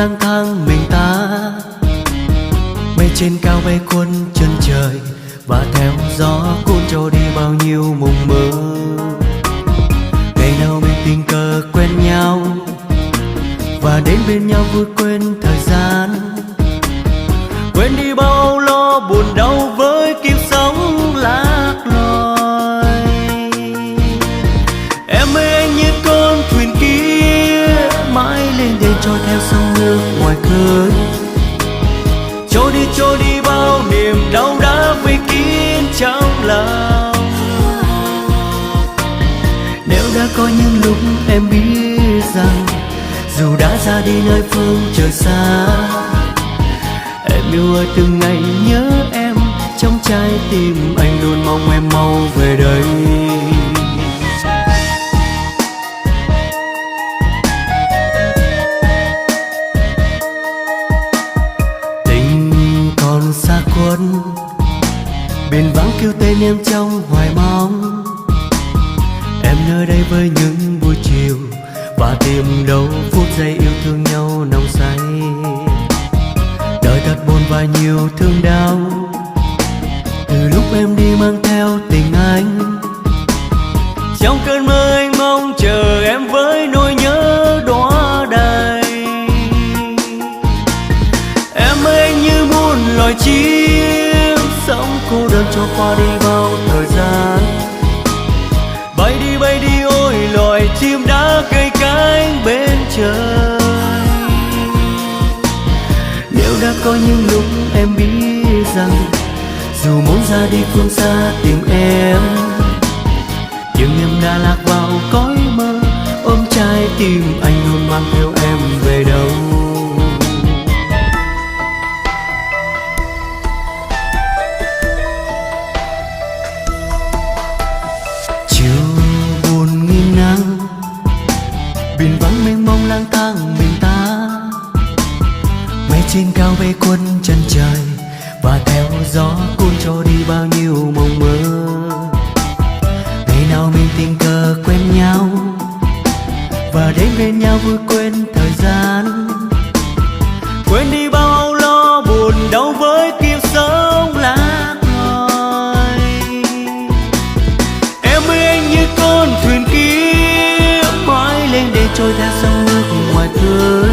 lang thang mình ta. Mây trên cao bay cuốn chân trời, và theo gió cuốn trôi đi bao nhiêu mộng mơ. Ngày nào mình tình cờ quen nhau, và đến bên nhau vui quên thời gian. Quên đi bao âu lo buồn đau với kiếp sống lạc loài. Em ơi anh như con thuyền kia, mãi lên đây trôi theo sông nước ngoài khơi. Trôi đi bao niềm đau đã vây kín trong lòng. Nếu đã có những lúc em biết rằng dù đã ra đi nơi phương trời xa, em yêu ơi từng ngày nhớ em, trong trái tim anh luôn mong em mau về đây. Tình còn xa quân, biển vắng kêu tên em trong hoài mong. Em nơi đây với những buổi chiều, và tìm đâu phút giây yêu thương nhau nồng say. Đời thật buồn và nhiều thương đau, từ lúc em đi mang theo tình anh. Trong cơn mơ anh mong chờ em với nỗi nhớ đóa đầy. Em ơi anh như muôn loài chim, sống cô đơn cho qua đi bao thời gian. Bay đi ôi loài chim đã cay cánh bên trời. Nếu đã có những lúc em biết rằng dù muốn ra đi phương xa tìm em, nhưng em đã lạc vào cõi mơ, ôm trái tim anh luôn mang theo em về đâu. Biển vắng mênh mông lang thang mình ta. Mây trên cao bay cuốn chân trời, và theo gió cuốn trôi đi bao nhiêu mộng mơ. Ngày nào mình tình cờ quen nhau, và đến bên nhau vui quên thời gian. Quên đi bao âu lo buồn đau với kiếp sống lạc loài. Em ơi anh như con thuyền kia, mãi lên để trôi theo sông nước ngoài khơi.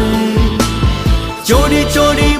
Trôi đi